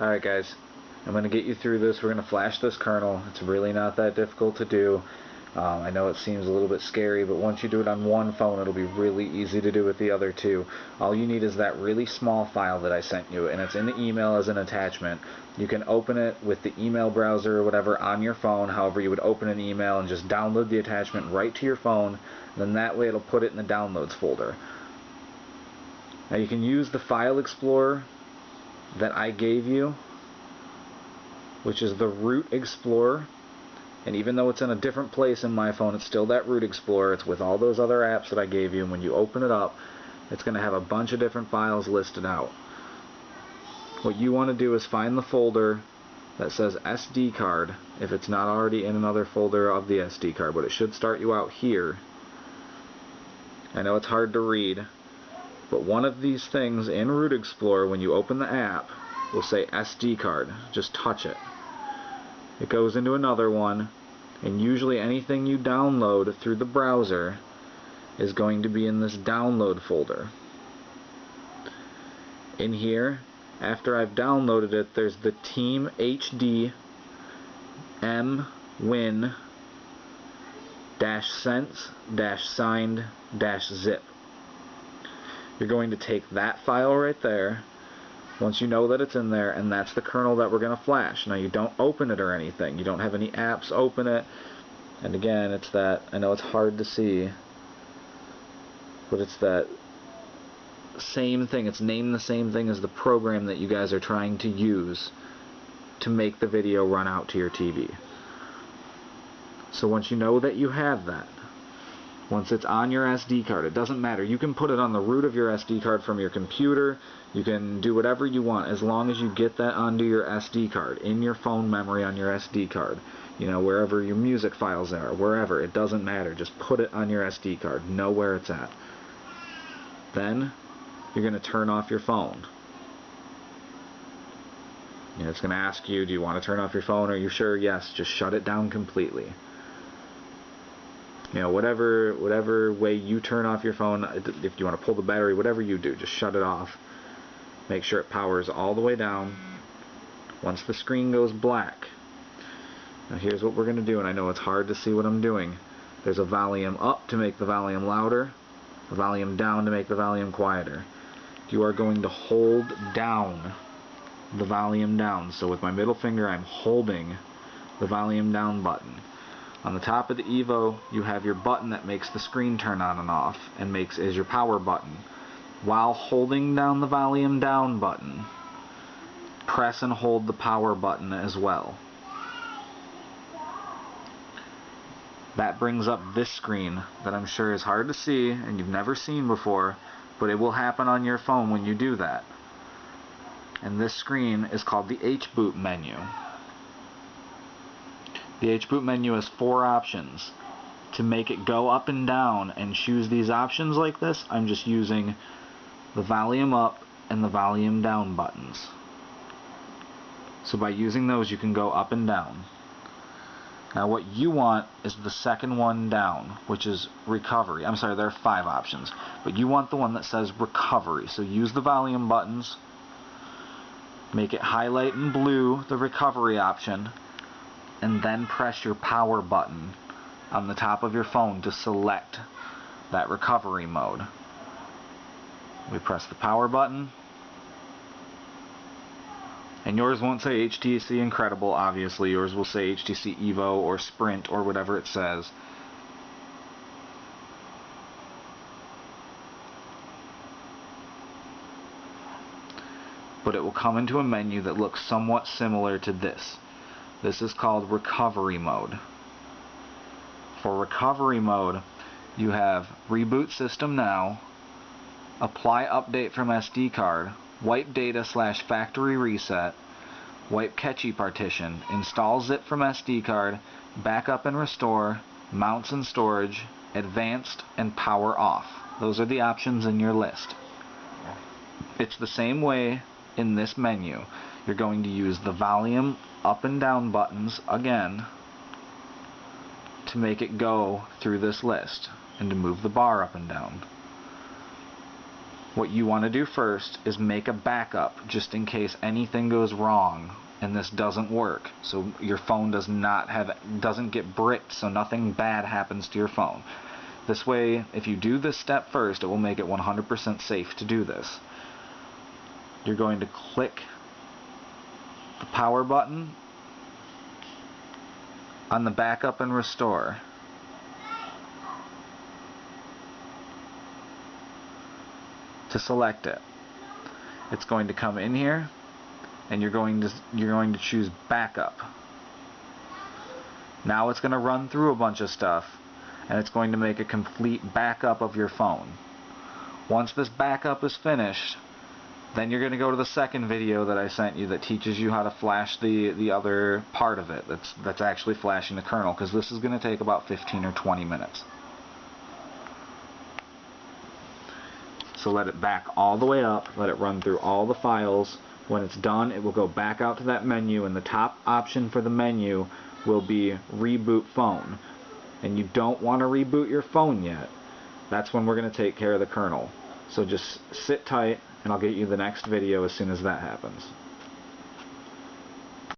Alright guys, I'm going to get you through this. We're going to flash this kernel. It's really not that difficult to do. I know it seems a little bit scary, but once you do it on one phone, it'll be really easy to do with the other two. All you need is that really small file that I sent you, and it's in the email as an attachment. You can open it with the email browser or whatever on your phone, however you would open an email, and just download the attachment right to your phone. Then that way it'll put it in the downloads folder. Now you can use the file explorer that I gave you, which is the root explorer, and even though it's in a different place in my phone, it's still that root explorer. It's with all those other apps that I gave you, and when you open it up, it's going to have a bunch of different files listed out. What you want to do is find the folder that says SD card, if it's not already in another folder of the SD card, but it should start you out here. I know it's hard to read, but one of these things in Root Explorer, when you open the app, will say SD card. Just touch it. It goes into another one, and usually anything you download through the browser is going to be in this download folder. In here, after I've downloaded it, there's the Team HD MWin -sense -signed -zip. You're going to take that file right there, once you know that it's in there, and that's the kernel that we're going to flash. Now you don't open it or anything. You don't have any apps open it. And again, it's that, I know it's hard to see, but it's that same thing. It's named the same thing as the program that you guys are trying to use to make the video run out to your TV. So once you know that you have that, once it's on your SD card, it doesn't matter. You can put it on the root of your SD card from your computer. You can do whatever you want as long as you get that onto your SD card, in your phone memory on your SD card. You know, wherever your music files are, wherever, it doesn't matter. Just put it on your SD card. Know where it's at. Then you're going to turn off your phone. You know, it's going to ask you, do you want to turn off your phone? Are you sure? Yes. Just shut it down completely. You know, whatever way you turn off your phone, if you want to pull the battery, whatever you do, just shut it off. Make sure it powers all the way down. Once the screen goes black, now here's what we're going to do, and I know it's hard to see what I'm doing. There's a volume up to make the volume louder, a volume down to make the volume quieter. You are going to hold down the volume down. So with my middle finger, I'm holding the volume down button. On the top of the Evo, you have your button that makes the screen turn on and off, and is your power button. While holding down the volume down button, press and hold the power button as well. That brings up this screen that I'm sure is hard to see and you've never seen before, but it will happen on your phone when you do that. And this screen is called the H-boot menu. The H-boot menu has 4 options. To make it go up and down and choose these options like this, I'm just using the volume up and the volume down buttons. So by using those, you can go up and down. Now what you want is the second one down, which is recovery. I'm sorry, there are 5 options, but you want the one that says recovery. So use the volume buttons, make it highlight in blue the recovery option, and then press your power button on the top of your phone to select that recovery mode. We press the power button, and yours won't say HTC Incredible, obviously. Yours will say HTC Evo or Sprint or whatever it says. But it will come into a menu that looks somewhat similar to this. This is called recovery mode. For recovery mode, you have reboot system now, apply update from SD card, wipe data / factory reset, wipe cache partition, install zip from SD card, backup and restore, mounts and storage, advanced, and power off. Those are the options in your list. It's the same way in this menu. You're going to use the volume up and down buttons again to make it go through this list and to move the bar up and down. What you want to do first is make a backup just in case anything goes wrong and this doesn't work, so your phone doesn't get bricked, so nothing bad happens to your phone. This way, if you do this step first, it will make it 100% safe to do this. You're going to click the power button on the backup and restore. To select it. It's going to come in here and you're going to choose backup. Now it's going to run through a bunch of stuff and it's going to make a complete backup of your phone. Once this backup is finished, then you're going to go to the second video that I sent you that teaches you how to flash the other part of it that's actually flashing the kernel, because this is going to take about 15 or 20 minutes. So let it back all the way up, let it run through all the files. When it's done, it will go back out to that menu, and the top option for the menu will be reboot phone. And you don't want to reboot your phone yet. That's when we're going to take care of the kernel. So just sit tight and I'll get you the next video as soon as that happens.